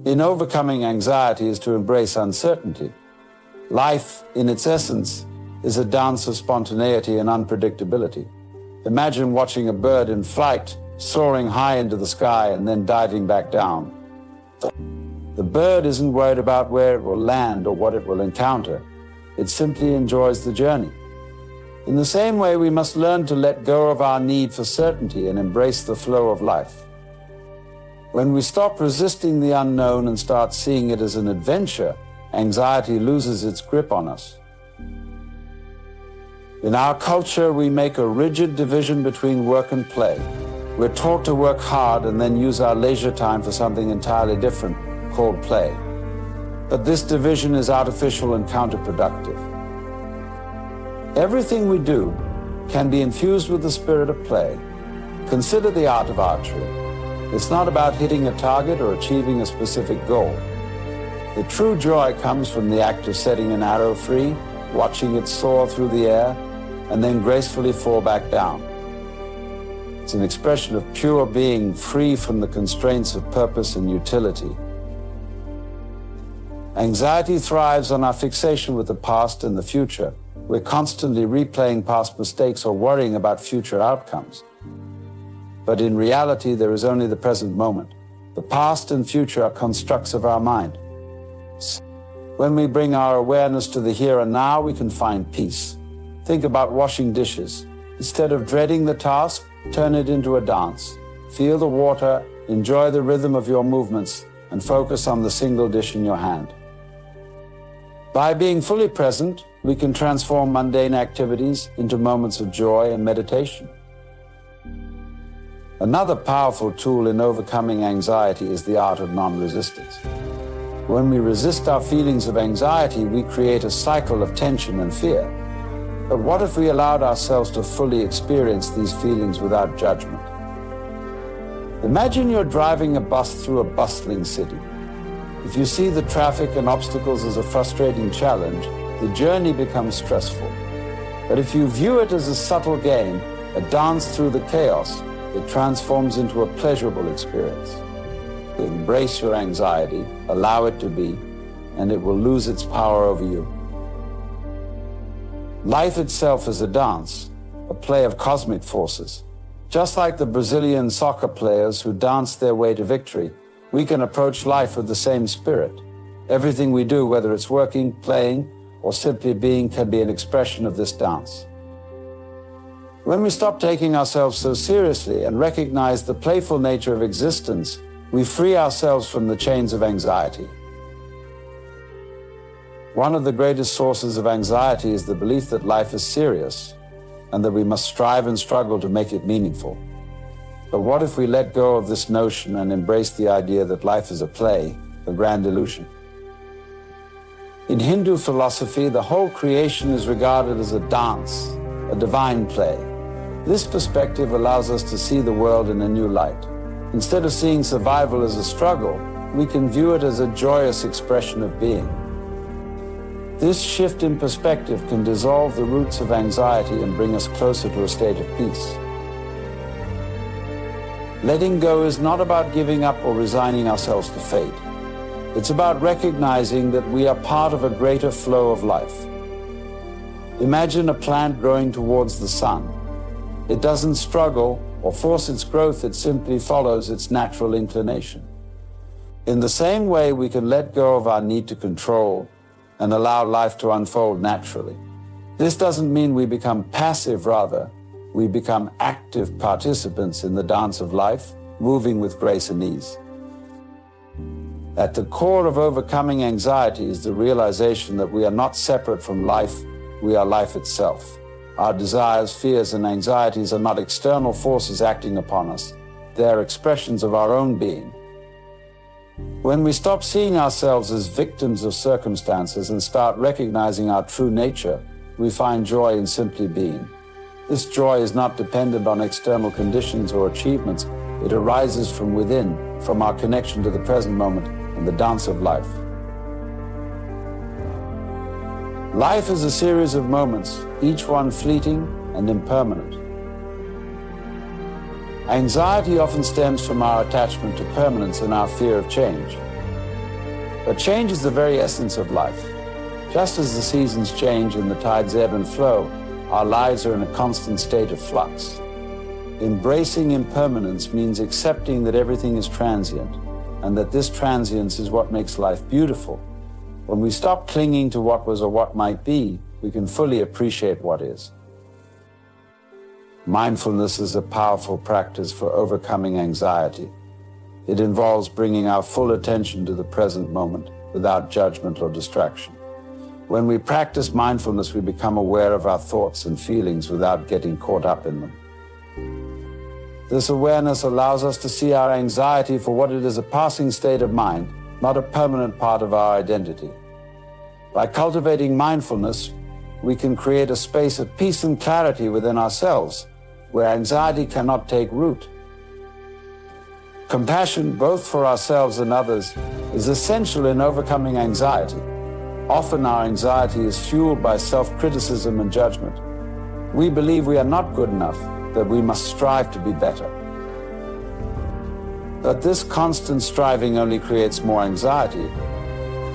in overcoming anxiety is to embrace uncertainty. Life, in its essence, is a dance of spontaneity and unpredictability. Imagine watching a bird in flight, soaring high into the sky and then diving back down. The bird isn't worried about where it will land or what it will encounter. It simply enjoys the journey. In the same way, we must learn to let go of our need for certainty and embrace the flow of life. When we stop resisting the unknown and start seeing it as an adventure, anxiety loses its grip on us. In our culture, we make a rigid division between work and play. We're taught to work hard and then use our leisure time for something entirely different, called play. But this division is artificial and counterproductive. Everything we do can be infused with the spirit of play. Consider the art of archery. It's not about hitting a target or achieving a specific goal. The true joy comes from the act of setting an arrow free, watching it soar through the air, and then gracefully fall back down. It's an expression of pure being, free from the constraints of purpose and utility. Anxiety thrives on our fixation with the past and the future. We're constantly replaying past mistakes or worrying about future outcomes. But in reality, there is only the present moment. The past and future are constructs of our mind. When we bring our awareness to the here and now, we can find peace. Think about washing dishes. Instead of dreading the task, turn it into a dance. Feel the water, enjoy the rhythm of your movements, and focus on the single dish in your hand. By being fully present, we can transform mundane activities into moments of joy and meditation. Another powerful tool in overcoming anxiety is the art of non-resistance. When we resist our feelings of anxiety, we create a cycle of tension and fear. But what if we allowed ourselves to fully experience these feelings without judgment? Imagine you're driving a bus through a bustling city. If you see the traffic and obstacles as a frustrating challenge, the journey becomes stressful. But if you view it as a subtle game, a dance through the chaos, it transforms into a pleasurable experience. Embrace your anxiety, allow it to be, and it will lose its power over you. Life itself is a dance, a play of cosmic forces. Just like the Brazilian soccer players who dance their way to victory, we can approach life with the same spirit. Everything we do, whether it's working, playing, or simply being, can be an expression of this dance. When we stop taking ourselves so seriously and recognize the playful nature of existence, we free ourselves from the chains of anxiety. One of the greatest sources of anxiety is the belief that life is serious and that we must strive and struggle to make it meaningful. But what if we let go of this notion and embrace the idea that life is a play, a grand illusion? In Hindu philosophy, the whole creation is regarded as a dance, a divine play. This perspective allows us to see the world in a new light. Instead of seeing survival as a struggle, we can view it as a joyous expression of being. This shift in perspective can dissolve the roots of anxiety and bring us closer to a state of peace. Letting go is not about giving up or resigning ourselves to fate. It's about recognizing that we are part of a greater flow of life. Imagine a plant growing towards the sun. It doesn't struggle or force its growth, it simply follows its natural inclination. In the same way, we can let go of our need to control and allow life to unfold naturally. This doesn't mean we become passive, rather, we become active participants in the dance of life, moving with grace and ease. At the core of overcoming anxiety is the realization that we are not separate from life, we are life itself. Our desires, fears, and anxieties are not external forces acting upon us. They are expressions of our own being. When we stop seeing ourselves as victims of circumstances and start recognizing our true nature, we find joy in simply being. This joy is not dependent on external conditions or achievements. It arises from within, from our connection to the present moment and the dance of life. Life is a series of moments, each one fleeting and impermanent. Anxiety often stems from our attachment to permanence and our fear of change. But change is the very essence of life. Just as the seasons change and the tides ebb and flow, our lives are in a constant state of flux. Embracing impermanence means accepting that everything is transient, and that this transience is what makes life beautiful. When we stop clinging to what was or what might be, we can fully appreciate what is. Mindfulness is a powerful practice for overcoming anxiety. It involves bringing our full attention to the present moment without judgment or distraction. When we practice mindfulness, we become aware of our thoughts and feelings without getting caught up in them. This awareness allows us to see our anxiety for what it is, a passing state of mind, not a permanent part of our identity. By cultivating mindfulness, we can create a space of peace and clarity within ourselves, where anxiety cannot take root. Compassion, both for ourselves and others, is essential in overcoming anxiety. Often our anxiety is fueled by self-criticism and judgment. We believe we are not good enough, that we must strive to be better. But this constant striving only creates more anxiety.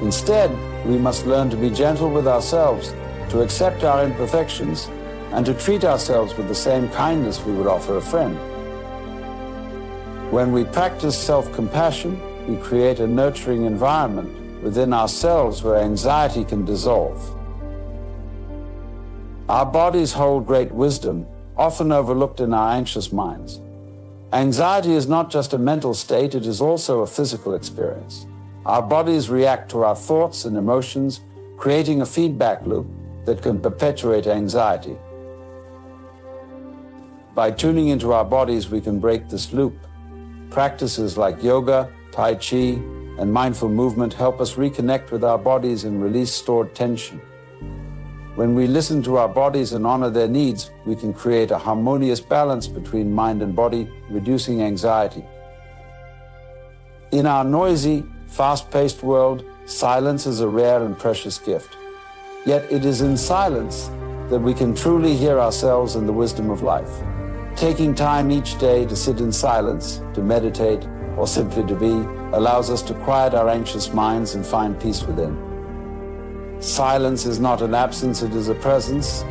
Instead, we must learn to be gentle with ourselves, to accept our imperfections, and to treat ourselves with the same kindness we would offer a friend. When we practice self-compassion, we create a nurturing environment within ourselves where anxiety can dissolve. Our bodies hold great wisdom, often overlooked in our anxious minds. Anxiety is not just a mental state, it is also a physical experience. Our bodies react to our thoughts and emotions, creating a feedback loop that can perpetuate anxiety. By tuning into our bodies, we can break this loop. Practices like yoga, tai chi, and mindful movement help us reconnect with our bodies and release stored tension. When we listen to our bodies and honor their needs, we can create a harmonious balance between mind and body, reducing anxiety. In our noisy, fast-paced world, silence is a rare and precious gift. Yet it is in silence that we can truly hear ourselves and the wisdom of life. Taking time each day to sit in silence, to meditate, or simply to be, allows us to quiet our anxious minds and find peace within. Silence is not an absence, it is a presence,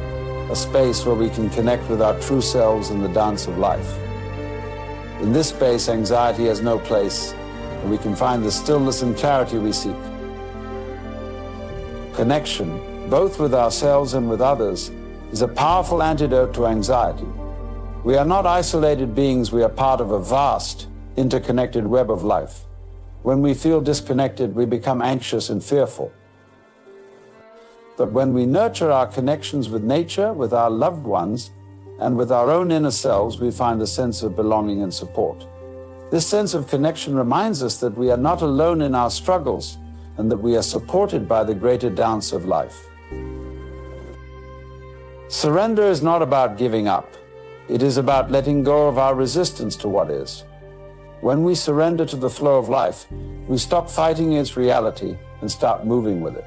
a space where we can connect with our true selves in the dance of life. In this space, anxiety has no place, and we can find the stillness and clarity we seek. Connection, both with ourselves and with others, is a powerful antidote to anxiety. We are not isolated beings, we are part of a vast, interconnected web of life. When we feel disconnected, we become anxious and fearful. But when we nurture our connections with nature, with our loved ones, and with our own inner selves, we find a sense of belonging and support. This sense of connection reminds us that we are not alone in our struggles, and that we are supported by the greater dance of life. Surrender is not about giving up. It is about letting go of our resistance to what is. When we surrender to the flow of life, we stop fighting its reality and start moving with it.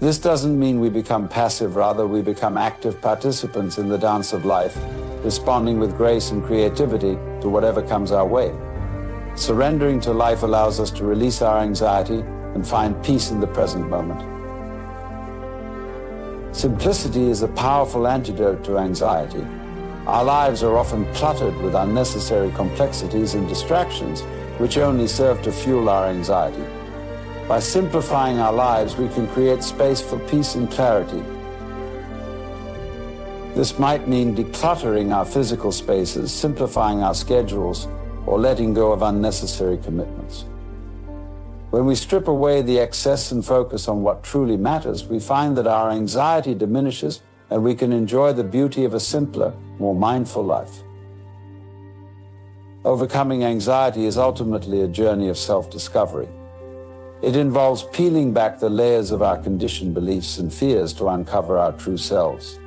This doesn't mean we become passive, rather we become active participants in the dance of life, responding with grace and creativity to whatever comes our way. Surrendering to life allows us to release our anxiety and find peace in the present moment. Simplicity is a powerful antidote to anxiety. Our lives are often cluttered with unnecessary complexities and distractions which only serve to fuel our anxiety. By simplifying our lives, we can create space for peace and clarity. This might mean decluttering our physical spaces, simplifying our schedules, or letting go of unnecessary commitments. When we strip away the excess and focus on what truly matters, we find that our anxiety diminishes and we can enjoy the beauty of a simpler, more mindful life. Overcoming anxiety is ultimately a journey of self-discovery. It involves peeling back the layers of our conditioned beliefs and fears to uncover our true selves.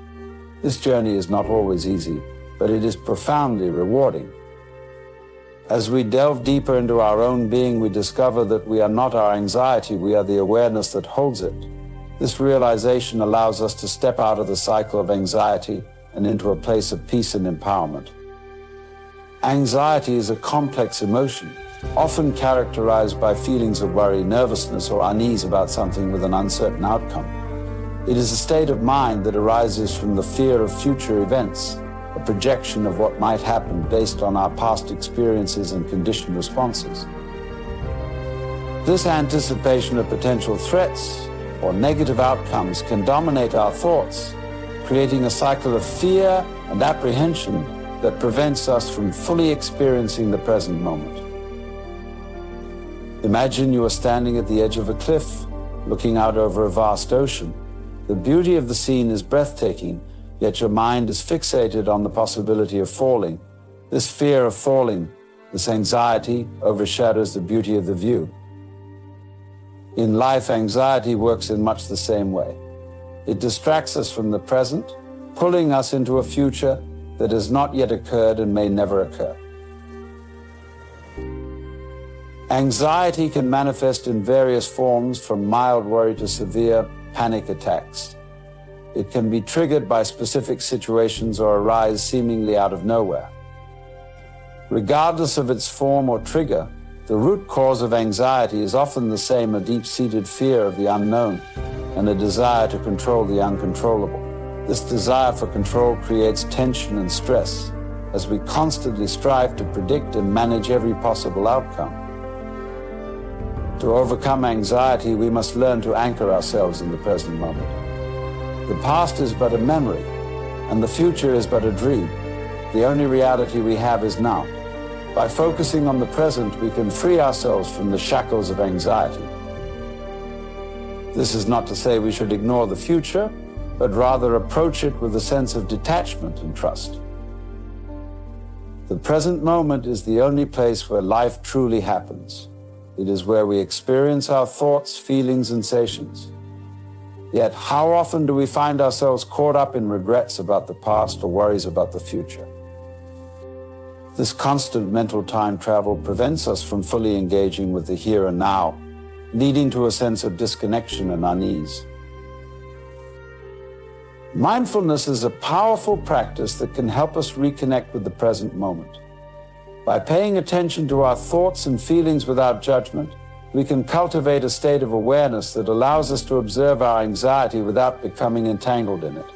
This journey is not always easy, but it is profoundly rewarding. As we delve deeper into our own being, we discover that we are not our anxiety, we are the awareness that holds it. This realization allows us to step out of the cycle of anxiety and into a place of peace and empowerment. Anxiety is a complex emotion. often characterized by feelings of worry, nervousness, or unease about something with an uncertain outcome. It is a state of mind that arises from the fear of future events, a projection of what might happen based on our past experiences and conditioned responses. This anticipation of potential threats or negative outcomes can dominate our thoughts, creating a cycle of fear and apprehension that prevents us from fully experiencing the present moment. Imagine you are standing at the edge of a cliff, looking out over a vast ocean. The beauty of the scene is breathtaking, yet your mind is fixated on the possibility of falling. This fear of falling, this anxiety, overshadows the beauty of the view. In life, anxiety works in much the same way. It distracts us from the present, pulling us into a future that has not yet occurred and may never occur. Anxiety can manifest in various forms, from mild worry to severe panic attacks. It can be triggered by specific situations or arise seemingly out of nowhere. Regardless of its form or trigger, the root cause of anxiety is often the same: a deep-seated fear of the unknown and a desire to control the uncontrollable. This desire for control creates tension and stress as we constantly strive to predict and manage every possible outcome. To overcome anxiety, we must learn to anchor ourselves in the present moment. The past is but a memory, and the future is but a dream. The only reality we have is now. By focusing on the present, we can free ourselves from the shackles of anxiety. This is not to say we should ignore the future, but rather approach it with a sense of detachment and trust. The present moment is the only place where life truly happens. It is where we experience our thoughts, feelings, and sensations. Yet, how often do we find ourselves caught up in regrets about the past or worries about the future? This constant mental time travel prevents us from fully engaging with the here and now, leading to a sense of disconnection and unease. Mindfulness is a powerful practice that can help us reconnect with the present moment. By paying attention to our thoughts and feelings without judgment, we can cultivate a state of awareness that allows us to observe our anxiety without becoming entangled in it.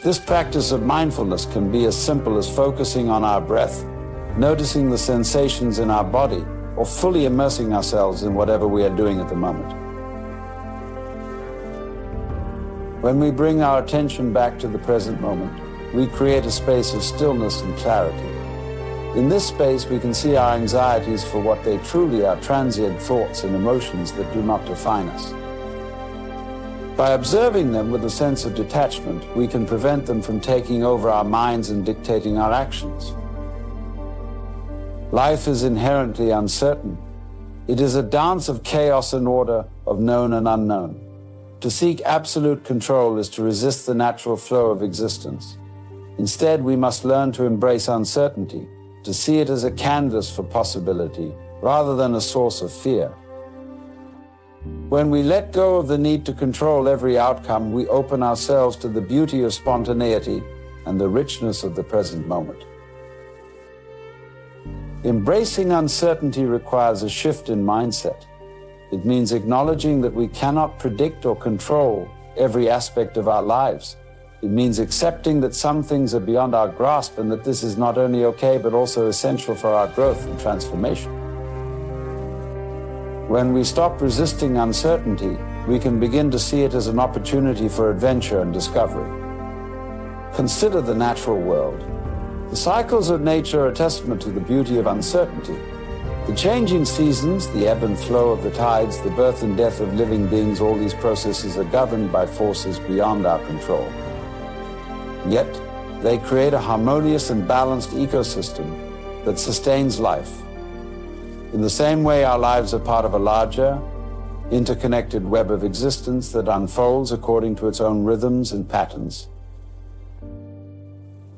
This practice of mindfulness can be as simple as focusing on our breath, noticing the sensations in our body, or fully immersing ourselves in whatever we are doing at the moment. When we bring our attention back to the present moment, we create a space of stillness and clarity. In this space, we can see our anxieties for what they truly are: transient thoughts and emotions that do not define us. By observing them with a sense of detachment, we can prevent them from taking over our minds and dictating our actions. Life is inherently uncertain. It is a dance of chaos and order, of known and unknown. To seek absolute control is to resist the natural flow of existence. Instead, we must learn to embrace uncertainty, to see it as a canvas for possibility, rather than a source of fear. When we let go of the need to control every outcome, we open ourselves to the beauty of spontaneity and the richness of the present moment. Embracing uncertainty requires a shift in mindset. It means acknowledging that we cannot predict or control every aspect of our lives. It means accepting that some things are beyond our grasp and that this is not only okay, but also essential for our growth and transformation. When we stop resisting uncertainty, we can begin to see it as an opportunity for adventure and discovery. Consider the natural world. The cycles of nature are a testament to the beauty of uncertainty. The changing seasons, the ebb and flow of the tides, the birth and death of living beings, all these processes are governed by forces beyond our control. Yet, they create a harmonious and balanced ecosystem that sustains life. In the same way, our lives are part of a larger, interconnected web of existence that unfolds according to its own rhythms and patterns.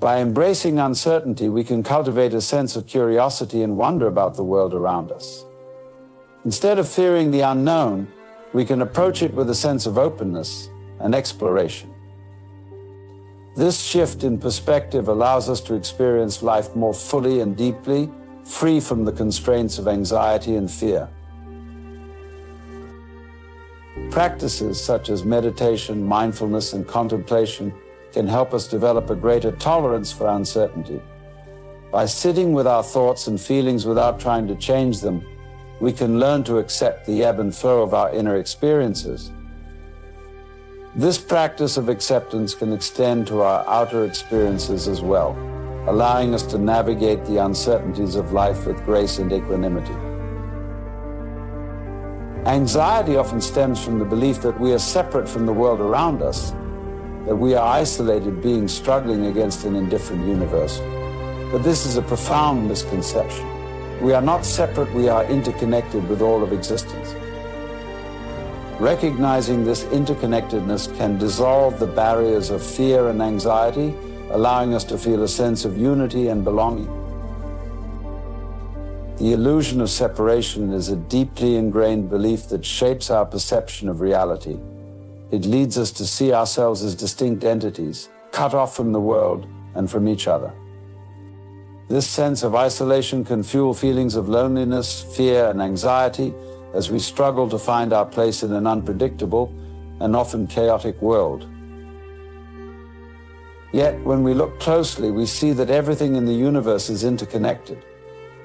By embracing uncertainty, we can cultivate a sense of curiosity and wonder about the world around us. Instead of fearing the unknown, we can approach it with a sense of openness and exploration. This shift in perspective allows us to experience life more fully and deeply, free from the constraints of anxiety and fear. Practices such as meditation, mindfulness, and contemplation can help us develop a greater tolerance for uncertainty. By sitting with our thoughts and feelings without trying to change them, we can learn to accept the ebb and flow of our inner experiences. This practice of acceptance can extend to our outer experiences as well, allowing us to navigate the uncertainties of life with grace and equanimity. Anxiety often stems from the belief that we are separate from the world around us, that we are isolated beings struggling against an indifferent universe. But this is a profound misconception. We are not separate, we are interconnected with all of existence. Recognizing this interconnectedness can dissolve the barriers of fear and anxiety, allowing us to feel a sense of unity and belonging. The illusion of separation is a deeply ingrained belief that shapes our perception of reality. It leads us to see ourselves as distinct entities, cut off from the world and from each other. This sense of isolation can fuel feelings of loneliness, fear, and anxiety as we struggle to find our place in an unpredictable and often chaotic world. Yet, when we look closely, we see that everything in the universe is interconnected.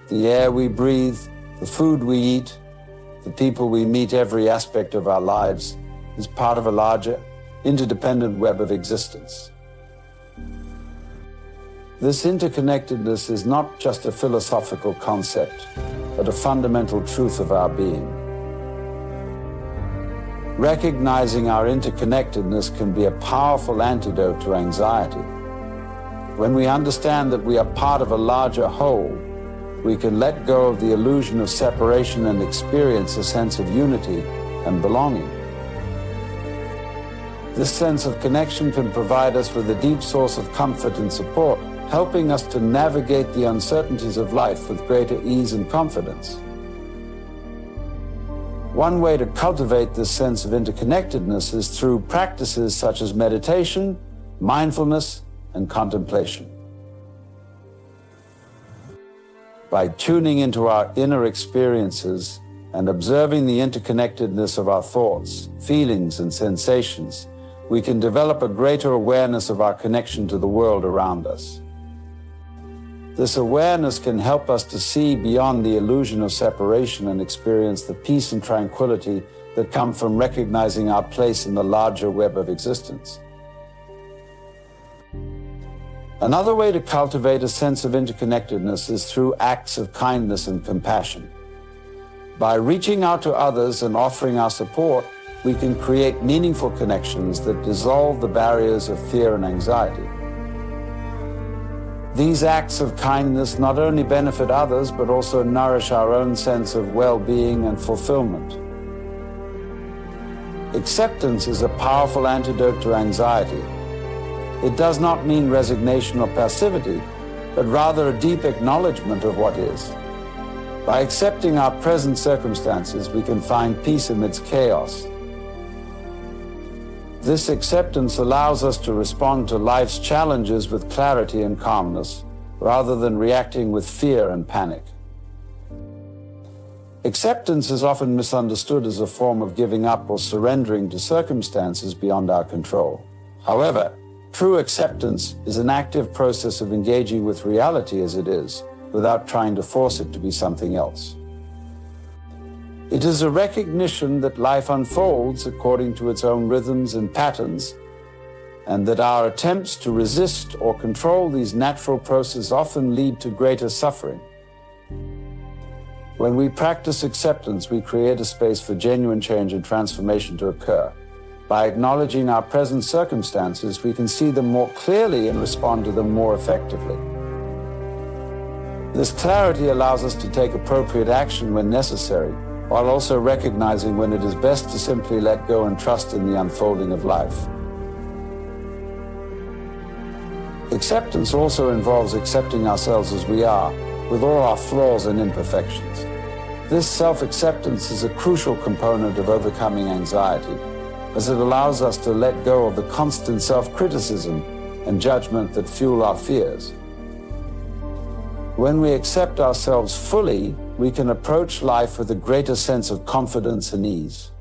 The air we breathe, the food we eat, the people we meet, every aspect of our lives is part of a larger, interdependent web of existence. This interconnectedness is not just a philosophical concept, but a fundamental truth of our being. Recognizing our interconnectedness can be a powerful antidote to anxiety. When we understand that we are part of a larger whole, we can let go of the illusion of separation and experience a sense of unity and belonging. This sense of connection can provide us with a deep source of comfort and support, helping us to navigate the uncertainties of life with greater ease and confidence. One way to cultivate this sense of interconnectedness is through practices such as meditation, mindfulness, and contemplation. By tuning into our inner experiences and observing the interconnectedness of our thoughts, feelings, and sensations, we can develop a greater awareness of our connection to the world around us. This awareness can help us to see beyond the illusion of separation and experience the peace and tranquility that come from recognizing our place in the larger web of existence. Another way to cultivate a sense of interconnectedness is through acts of kindness and compassion. By reaching out to others and offering our support, we can create meaningful connections that dissolve the barriers of fear and anxiety. These acts of kindness not only benefit others, but also nourish our own sense of well-being and fulfillment. Acceptance is a powerful antidote to anxiety. It does not mean resignation or passivity, but rather a deep acknowledgement of what is. By accepting our present circumstances, we can find peace amidst chaos. This acceptance allows us to respond to life's challenges with clarity and calmness, rather than reacting with fear and panic. Acceptance is often misunderstood as a form of giving up or surrendering to circumstances beyond our control. However, true acceptance is an active process of engaging with reality as it is, without trying to force it to be something else. It is a recognition that life unfolds according to its own rhythms and patterns, and that our attempts to resist or control these natural processes often lead to greater suffering. When we practice acceptance, we create a space for genuine change and transformation to occur. By acknowledging our present circumstances, we can see them more clearly and respond to them more effectively. This clarity allows us to take appropriate action when necessary, while also recognizing when it is best to simply let go and trust in the unfolding of life. Acceptance also involves accepting ourselves as we are, with all our flaws and imperfections. This self-acceptance is a crucial component of overcoming anxiety, as it allows us to let go of the constant self-criticism and judgment that fuel our fears. When we accept ourselves fully, we can approach life with a greater sense of confidence and ease.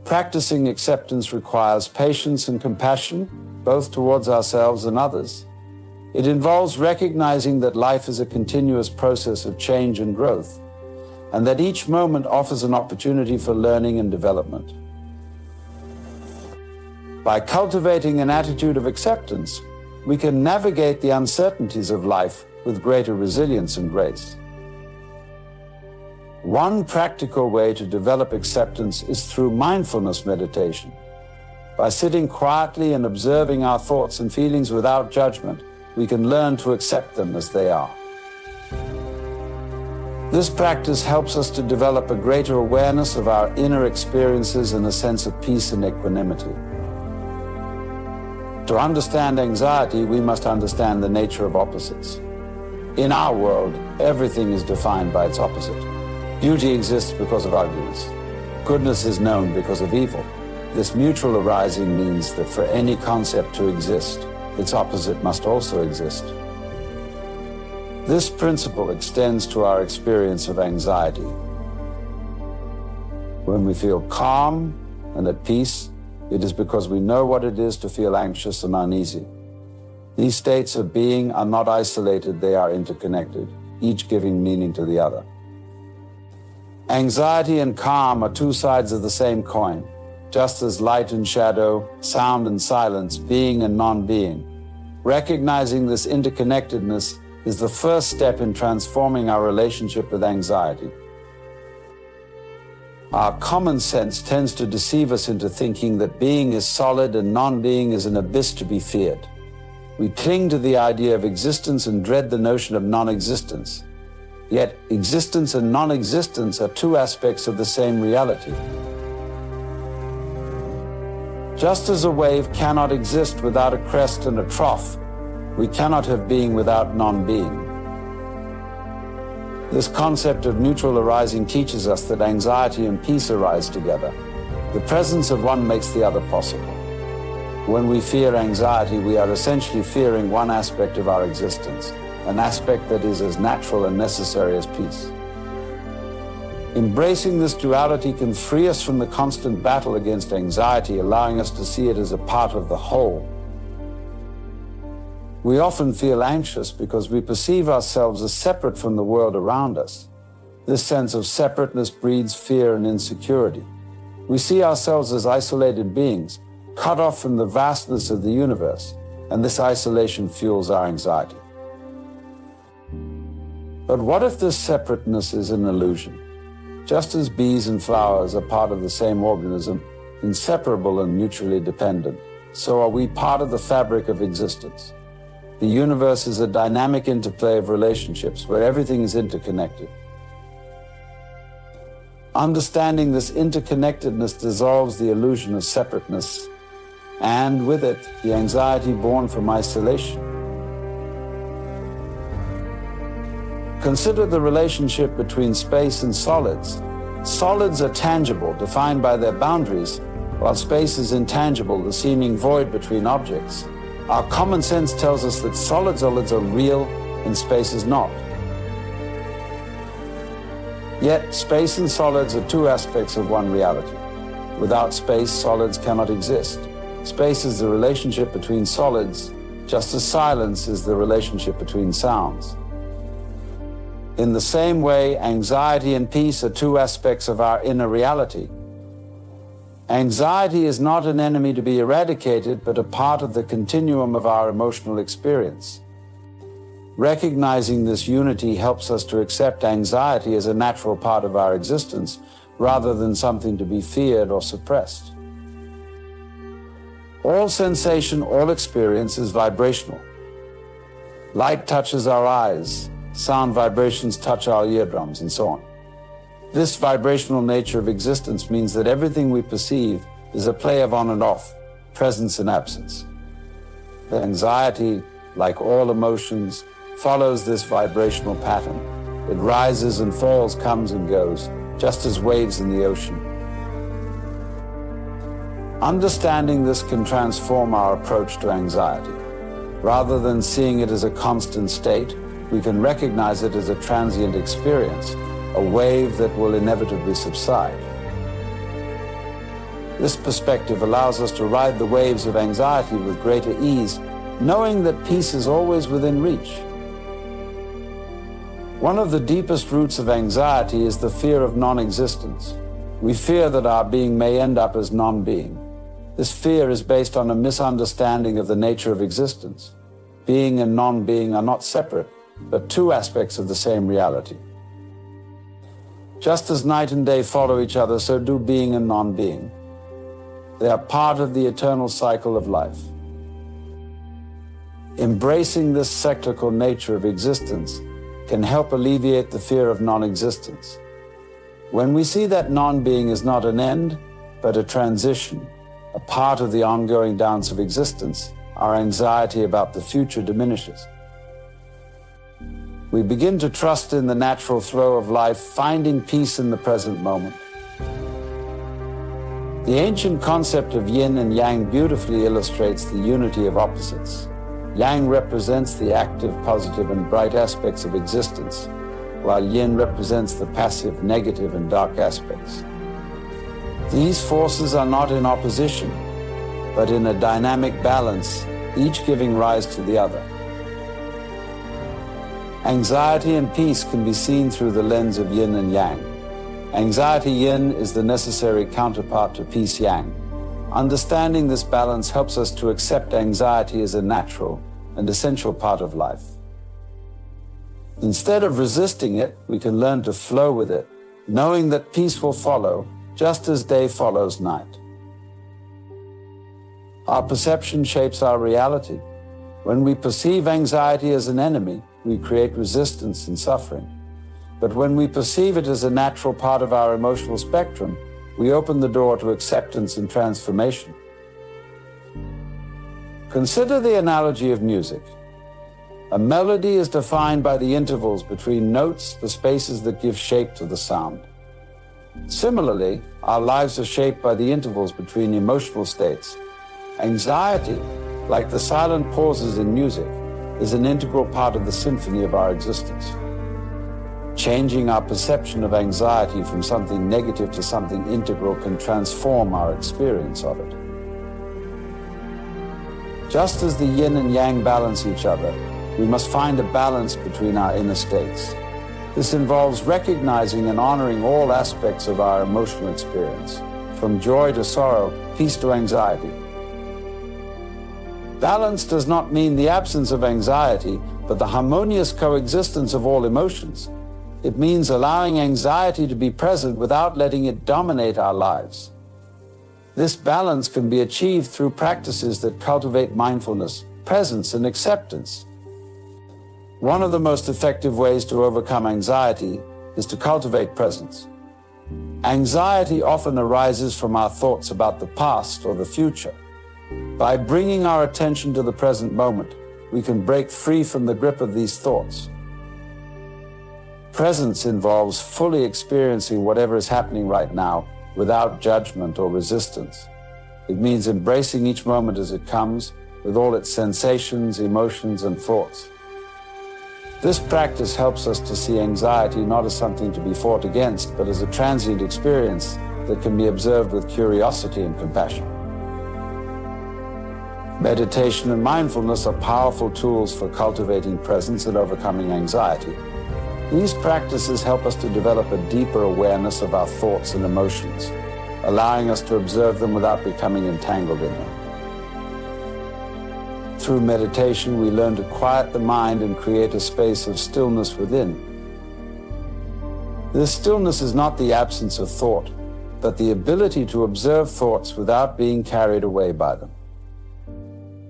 Practicing acceptance requires patience and compassion, both towards ourselves and others. It involves recognizing that life is a continuous process of change and growth, and that each moment offers an opportunity for learning and development. By cultivating an attitude of acceptance, we can navigate the uncertainties of life with greater resilience and grace. One practical way to develop acceptance is through mindfulness meditation. By sitting quietly and observing our thoughts and feelings without judgment, we can learn to accept them as they are. This practice helps us to develop a greater awareness of our inner experiences and a sense of peace and equanimity. To understand anxiety, we must understand the nature of opposites. In our world, everything is defined by its opposite. Beauty exists because of ugliness. Goodness is known because of evil. This mutual arising means that for any concept to exist, its opposite must also exist. This principle extends to our experience of anxiety. When we feel calm and at peace, it is because we know what it is to feel anxious and uneasy. These states of being are not isolated, they are interconnected, each giving meaning to the other. Anxiety and calm are two sides of the same coin, just as light and shadow, sound and silence, being and non-being. Recognizing this interconnectedness is the first step in transforming our relationship with anxiety. Our common sense tends to deceive us into thinking that being is solid and non-being is an abyss to be feared. We cling to the idea of existence and dread the notion of non-existence. Yet existence and non-existence are two aspects of the same reality. Just as a wave cannot exist without a crest and a trough, we cannot have being without non-being. This concept of mutual arising teaches us that anxiety and peace arise together. The presence of one makes the other possible. When we fear anxiety, we are essentially fearing one aspect of our existence, an aspect that is as natural and necessary as peace. Embracing this duality can free us from the constant battle against anxiety, allowing us to see it as a part of the whole. We often feel anxious because we perceive ourselves as separate from the world around us. This sense of separateness breeds fear and insecurity. We see ourselves as isolated beings, cut off from the vastness of the universe, and this isolation fuels our anxiety. But what if this separateness is an illusion? Just as bees and flowers are part of the same organism, inseparable and mutually dependent, so are we part of the fabric of existence. The universe is a dynamic interplay of relationships where everything is interconnected. Understanding this interconnectedness dissolves the illusion of separateness, and with it, the anxiety born from isolation. Consider the relationship between space and solids. Solids are tangible, defined by their boundaries, while space is intangible, the seeming void between objects. Our common sense tells us that solids are real and space is not. Yet, space and solids are two aspects of one reality. Without space, solids cannot exist. Space is the relationship between solids, just as silence is the relationship between sounds. In the same way, anxiety and peace are two aspects of our inner reality. Anxiety is not an enemy to be eradicated, but a part of the continuum of our emotional experience. Recognizing this unity helps us to accept anxiety as a natural part of our existence, rather than something to be feared or suppressed. All sensation, all experience is vibrational. Light touches our eyes, sound vibrations touch our eardrums, and so on. This vibrational nature of existence means that everything we perceive is a play of on and off, presence and absence. Anxiety, like all emotions, follows this vibrational pattern. It rises and falls, comes and goes, just as waves in the ocean. Understanding this can transform our approach to anxiety. Rather than seeing it as a constant state, we can recognize it as a transient experience, a wave that will inevitably subside. This perspective allows us to ride the waves of anxiety with greater ease, knowing that peace is always within reach. One of the deepest roots of anxiety is the fear of non-existence. We fear that our being may end up as non-being. This fear is based on a misunderstanding of the nature of existence. Being and non-being are not separate, but two aspects of the same reality. Just as night and day follow each other, so do being and non-being. They are part of the eternal cycle of life. Embracing this cyclical nature of existence can help alleviate the fear of non-existence. When we see that non-being is not an end, but a transition, a part of the ongoing dance of existence, our anxiety about the future diminishes. We begin to trust in the natural flow of life, finding peace in the present moment. The ancient concept of yin and yang beautifully illustrates the unity of opposites. Yang represents the active, positive, and bright aspects of existence, while yin represents the passive, negative, and dark aspects. These forces are not in opposition, but in a dynamic balance, each giving rise to the other. Anxiety and peace can be seen through the lens of yin and yang. Anxiety yin is the necessary counterpart to peace yang. Understanding this balance helps us to accept anxiety as a natural and essential part of life. Instead of resisting it, we can learn to flow with it, knowing that peace will follow, just as day follows night. Our perception shapes our reality. When we perceive anxiety as an enemy, we create resistance and suffering. But when we perceive it as a natural part of our emotional spectrum, we open the door to acceptance and transformation. Consider the analogy of music. A melody is defined by the intervals between notes, the spaces that give shape to the sound. Similarly, our lives are shaped by the intervals between emotional states. Anxiety, like the silent pauses in music, is an integral part of the symphony of our existence. Changing our perception of anxiety from something negative to something integral can transform our experience of it. Just as the yin and yang balance each other, we must find a balance between our inner states. This involves recognizing and honoring all aspects of our emotional experience, from joy to sorrow, peace to anxiety. Balance does not mean the absence of anxiety, but the harmonious coexistence of all emotions. It means allowing anxiety to be present without letting it dominate our lives. This balance can be achieved through practices that cultivate mindfulness, presence, and acceptance. One of the most effective ways to overcome anxiety is to cultivate presence. Anxiety often arises from our thoughts about the past or the future. By bringing our attention to the present moment, we can break free from the grip of these thoughts. Presence involves fully experiencing whatever is happening right now without judgment or resistance. It means embracing each moment as it comes, with all its sensations, emotions, and thoughts. This practice helps us to see anxiety not as something to be fought against, but as a transient experience that can be observed with curiosity and compassion. Meditation and mindfulness are powerful tools for cultivating presence and overcoming anxiety. These practices help us to develop a deeper awareness of our thoughts and emotions, allowing us to observe them without becoming entangled in them. Through meditation, we learn to quiet the mind and create a space of stillness within. This stillness is not the absence of thought, but the ability to observe thoughts without being carried away by them.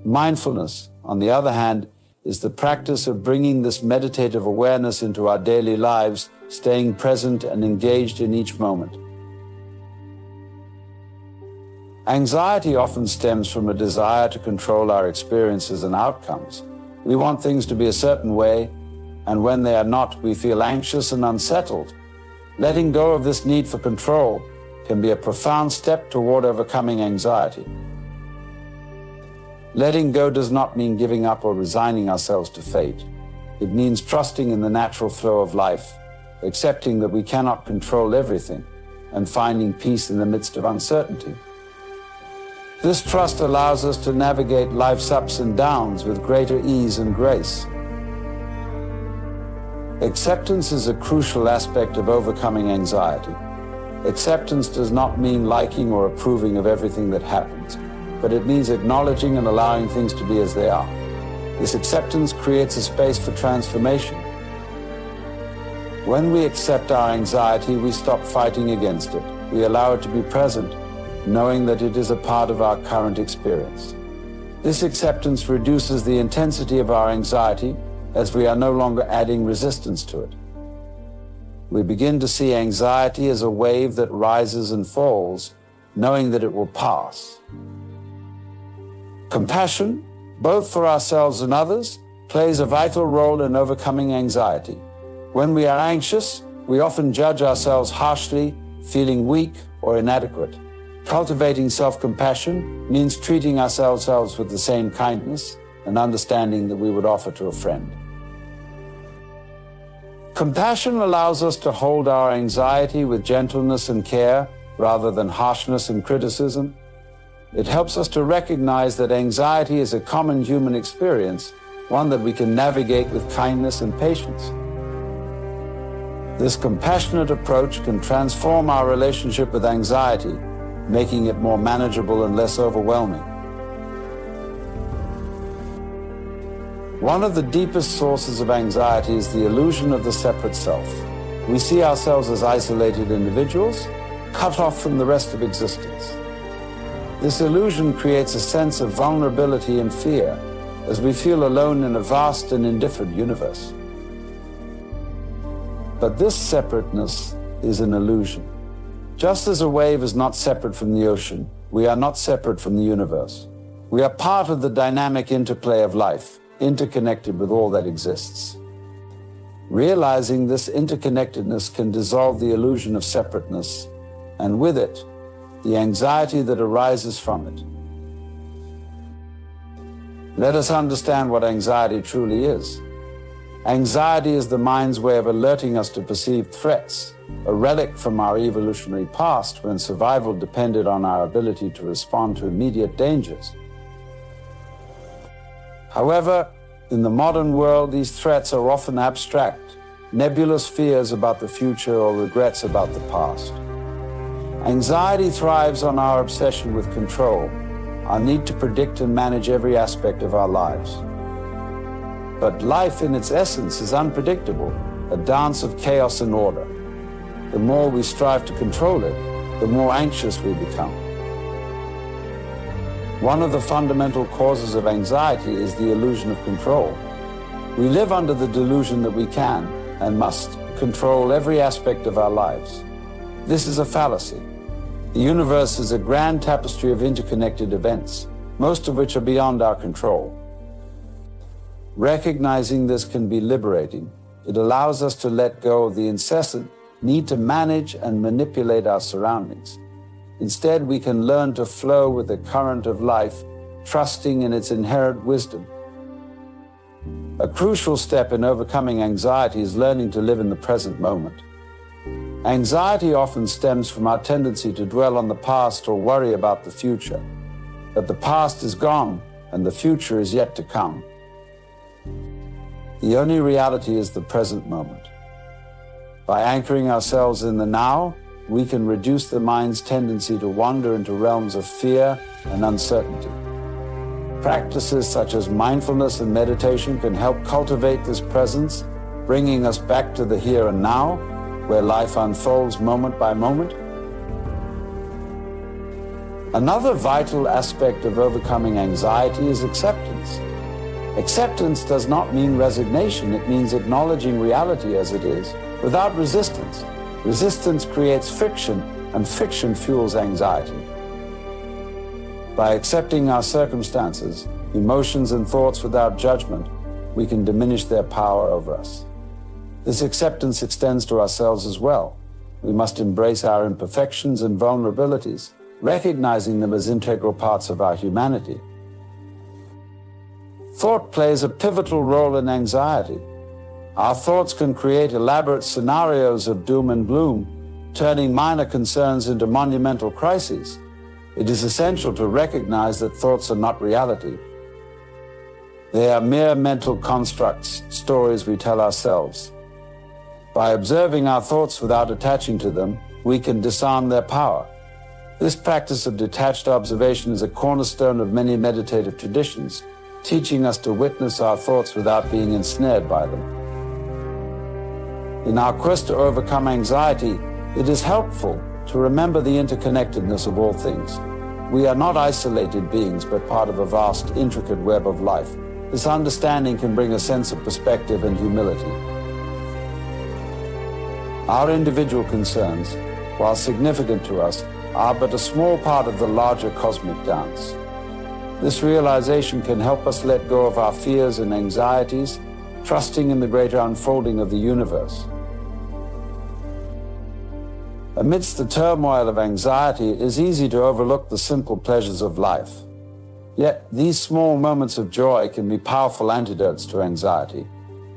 Mindfulness, on the other hand, is the practice of bringing this meditative awareness into our daily lives, staying present and engaged in each moment. Anxiety often stems from a desire to control our experiences and outcomes. We want things to be a certain way, and when they are not, we feel anxious and unsettled. Letting go of this need for control can be a profound step toward overcoming anxiety. Letting go does not mean giving up or resigning ourselves to fate. It means trusting in the natural flow of life, accepting that we cannot control everything, and finding peace in the midst of uncertainty. This trust allows us to navigate life's ups and downs with greater ease and grace. Acceptance is a crucial aspect of overcoming anxiety. Acceptance does not mean liking or approving of everything that happens, but it means acknowledging and allowing things to be as they are. This acceptance creates a space for transformation. When we accept our anxiety, we stop fighting against it. We allow it to be present, knowing that it is a part of our current experience. This acceptance reduces the intensity of our anxiety as we are no longer adding resistance to it. We begin to see anxiety as a wave that rises and falls, knowing that it will pass. Compassion, both for ourselves and others, plays a vital role in overcoming anxiety. When we are anxious, we often judge ourselves harshly, feeling weak or inadequate. Cultivating self-compassion means treating ourselves with the same kindness and understanding that we would offer to a friend. Compassion allows us to hold our anxiety with gentleness and care rather than harshness and criticism. It helps us to recognize that anxiety is a common human experience, one that we can navigate with kindness and patience. This compassionate approach can transform our relationship with anxiety, making it more manageable and less overwhelming. One of the deepest sources of anxiety is the illusion of the separate self. We see ourselves as isolated individuals, cut off from the rest of existence. This illusion creates a sense of vulnerability and fear, as we feel alone in a vast and indifferent universe. But this separateness is an illusion. Just as a wave is not separate from the ocean, we are not separate from the universe. We are part of the dynamic interplay of life, interconnected with all that exists. Realizing this interconnectedness can dissolve the illusion of separateness, and with it, the anxiety that arises from it. Let us understand what anxiety truly is. Anxiety is the mind's way of alerting us to perceived threats, a relic from our evolutionary past when survival depended on our ability to respond to immediate dangers. However, in the modern world, these threats are often abstract, nebulous fears about the future or regrets about the past. Anxiety thrives on our obsession with control, our need to predict and manage every aspect of our lives. But life in its essence is unpredictable, a dance of chaos and order. The more we strive to control it, the more anxious we become. One of the fundamental causes of anxiety is the illusion of control. We live under the delusion that we can and must control every aspect of our lives. This is a fallacy. The universe is a grand tapestry of interconnected events, most of which are beyond our control. Recognizing this can be liberating. It allows us to let go of the incessant need to manage and manipulate our surroundings. Instead, we can learn to flow with the current of life, trusting in its inherent wisdom. A crucial step in overcoming anxiety is learning to live in the present moment. Anxiety often stems from our tendency to dwell on the past or worry about the future. But the past is gone and the future is yet to come. The only reality is the present moment. By anchoring ourselves in the now, we can reduce the mind's tendency to wander into realms of fear and uncertainty. Practices such as mindfulness and meditation can help cultivate this presence, bringing us back to the here and now, where life unfolds moment by moment. Another vital aspect of overcoming anxiety is acceptance. Acceptance does not mean resignation, it means acknowledging reality as it is, without resistance. Resistance creates friction, and friction fuels anxiety. By accepting our circumstances, emotions and thoughts without judgment, we can diminish their power over us. This acceptance extends to ourselves as well. We must embrace our imperfections and vulnerabilities, recognizing them as integral parts of our humanity. Thought plays a pivotal role in anxiety. Our thoughts can create elaborate scenarios of doom and gloom, turning minor concerns into monumental crises. It is essential to recognize that thoughts are not reality. They are mere mental constructs, stories we tell ourselves. By observing our thoughts without attaching to them, we can disarm their power. This practice of detached observation is a cornerstone of many meditative traditions, teaching us to witness our thoughts without being ensnared by them. In our quest to overcome anxiety, it is helpful to remember the interconnectedness of all things. We are not isolated beings, but part of a vast, intricate web of life. This understanding can bring a sense of perspective and humility. Our individual concerns, while significant to us, are but a small part of the larger cosmic dance. This realization can help us let go of our fears and anxieties, trusting in the greater unfolding of the universe. Amidst the turmoil of anxiety, it is easy to overlook the simple pleasures of life. Yet, these small moments of joy can be powerful antidotes to anxiety.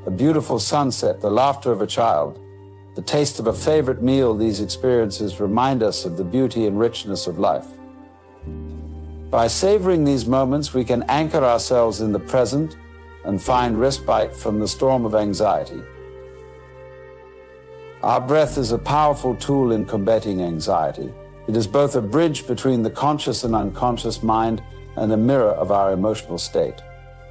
A beautiful sunset, the laughter of a child, the taste of a favorite meal, these experiences remind us of the beauty and richness of life. By savoring these moments, we can anchor ourselves in the present and find respite from the storm of anxiety. Our breath is a powerful tool in combating anxiety. It is both a bridge between the conscious and unconscious mind and a mirror of our emotional state.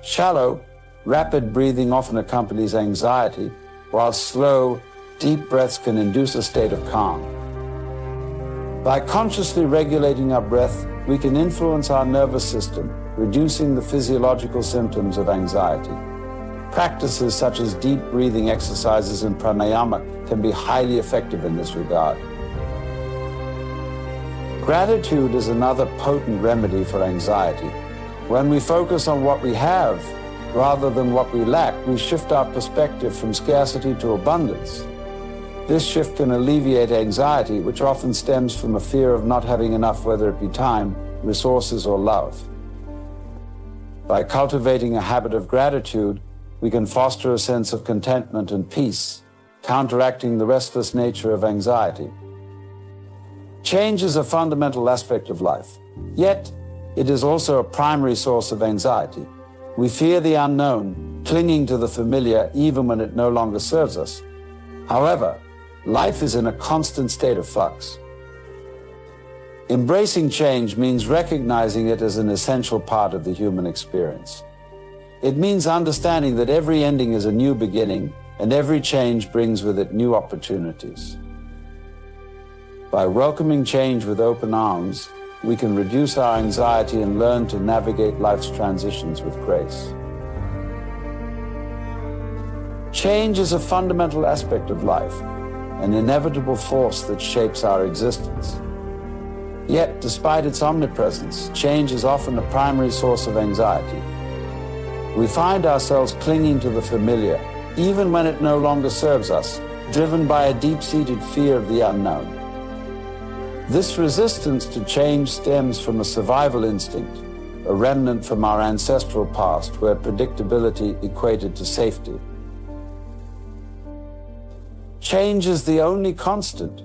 Shallow, rapid breathing often accompanies anxiety, while slow, deep breaths can induce a state of calm. By consciously regulating our breath, we can influence our nervous system, reducing the physiological symptoms of anxiety. Practices such as deep breathing exercises and pranayama can be highly effective in this regard. Gratitude is another potent remedy for anxiety. When we focus on what we have rather than what we lack, we shift our perspective from scarcity to abundance. This shift can alleviate anxiety, which often stems from a fear of not having enough, whether it be time, resources, or love. By cultivating a habit of gratitude, we can foster a sense of contentment and peace, counteracting the restless nature of anxiety. Change is a fundamental aspect of life, yet it is also a primary source of anxiety. We fear the unknown, clinging to the familiar even when it no longer serves us. However, life is in a constant state of flux. Embracing change means recognizing it as an essential part of the human experience. It means understanding that every ending is a new beginning, and every change brings with it new opportunities. By welcoming change with open arms, we can reduce our anxiety and learn to navigate life's transitions with grace. Change is a fundamental aspect of life, an inevitable force that shapes our existence. Yet, despite its omnipresence, change is often a primary source of anxiety. We find ourselves clinging to the familiar, even when it no longer serves us, driven by a deep-seated fear of the unknown. This resistance to change stems from a survival instinct, a remnant from our ancestral past where predictability equated to safety. Change is the only constant.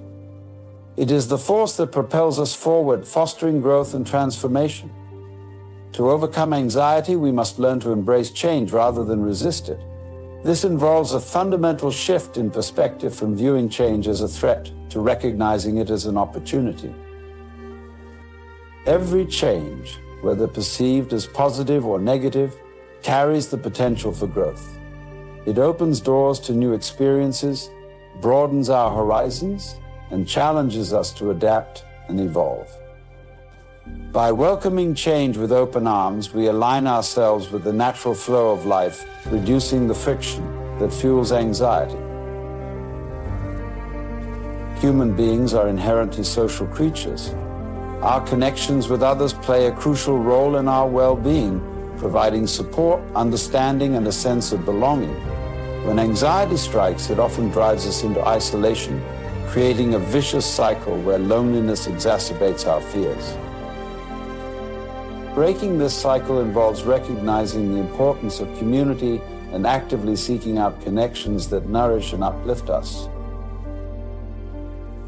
It is the force that propels us forward, fostering growth and transformation. To overcome anxiety, we must learn to embrace change rather than resist it. This involves a fundamental shift in perspective from viewing change as a threat to recognizing it as an opportunity. Every change, whether perceived as positive or negative, carries the potential for growth. It opens doors to new experiences, broadens our horizons, and challenges us to adapt and evolve. By welcoming change with open arms, we align ourselves with the natural flow of life, reducing the friction that fuels anxiety. Human beings are inherently social creatures. Our connections with others play a crucial role in our well-being, providing support, understanding, and a sense of belonging. When anxiety strikes, it often drives us into isolation, creating a vicious cycle where loneliness exacerbates our fears. breaking this cycle involves recognizing the importance of community and actively seeking out connections that nourish and uplift us.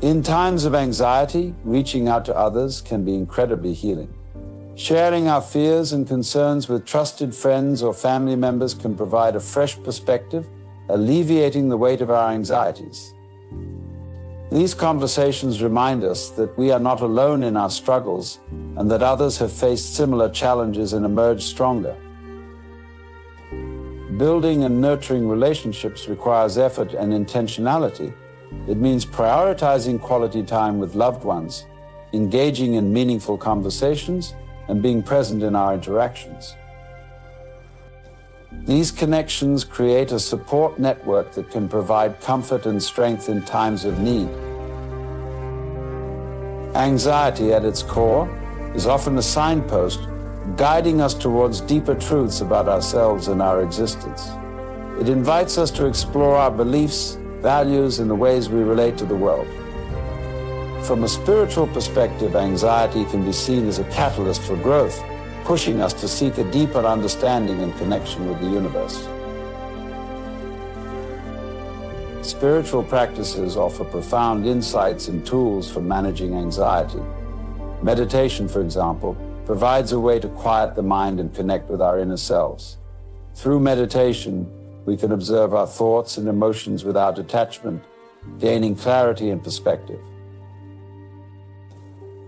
In times of anxiety, reaching out to others can be incredibly healing. Sharing our fears and concerns with trusted friends or family members can provide a fresh perspective, alleviating the weight of our anxieties. These conversations remind us that we are not alone in our struggles and that others have faced similar challenges and emerged stronger. Building and nurturing relationships requires effort and intentionality. It means prioritizing quality time with loved ones, engaging in meaningful conversations, and being present in our interactions. These connections create a support network that can provide comfort and strength in times of need. Anxiety at its core is often a signpost guiding us towards deeper truths about ourselves and our existence. It invites us to explore our beliefs, values, and the ways we relate to the world. From a spiritual perspective, anxiety can be seen as a catalyst for growth, pushing us to seek a deeper understanding and connection with the universe. Spiritual practices offer profound insights and tools for managing anxiety. Meditation, for example, provides a way to quiet the mind and connect with our inner selves. Through meditation, we can observe our thoughts and emotions without attachment, gaining clarity and perspective.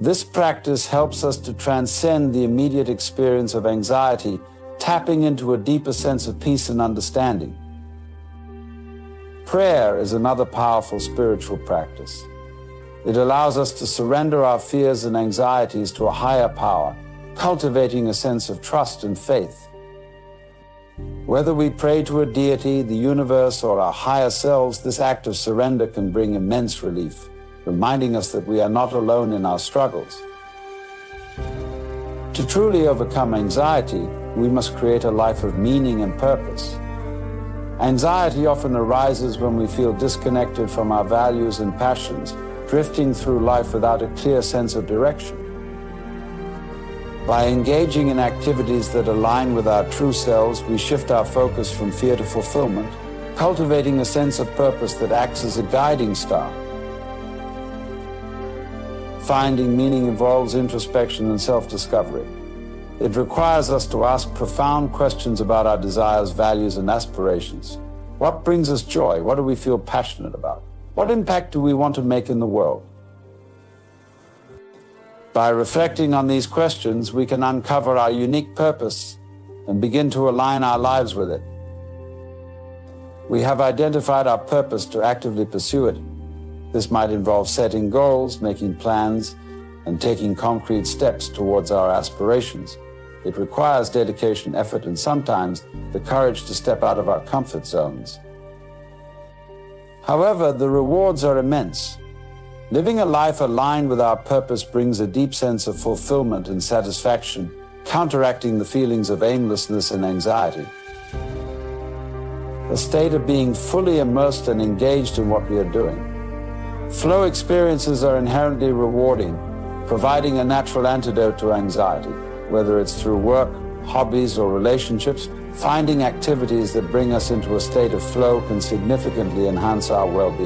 This practice helps us to transcend the immediate experience of anxiety, tapping into a deeper sense of peace and understanding. Prayer is another powerful spiritual practice. It allows us to surrender our fears and anxieties to a higher power, cultivating a sense of trust and faith. Whether we pray to a deity, the universe, or our higher selves, this act of surrender can bring immense relief, reminding us that we are not alone in our struggles. To truly overcome anxiety, we must create a life of meaning and purpose. Anxiety often arises when we feel disconnected from our values and passions, drifting through life without a clear sense of direction. By engaging in activities that align with our true selves, we shift our focus from fear to fulfillment, cultivating a sense of purpose that acts as a guiding star. Finding meaning involves introspection and self-discovery. It requires us to ask profound questions about our desires, values, and aspirations. What brings us joy? What do we feel passionate about? What impact do we want to make in the world? By reflecting on these questions, we can uncover our unique purpose and begin to align our lives with it. We have identified our purpose to actively pursue it. This might involve setting goals, making plans, and taking concrete steps towards our aspirations. It requires dedication, effort, and sometimes the courage to step out of our comfort zones. However, the rewards are immense. Living a life aligned with our purpose brings a deep sense of fulfillment and satisfaction, counteracting the feelings of aimlessness and anxiety. A state of being fully immersed and engaged in what we are doing. Flow experiences are inherently rewarding, providing a natural antidote to anxiety. Whether it's through work, hobbies, or relationships, finding activities that bring us into a state of flow can significantly enhance our well-being.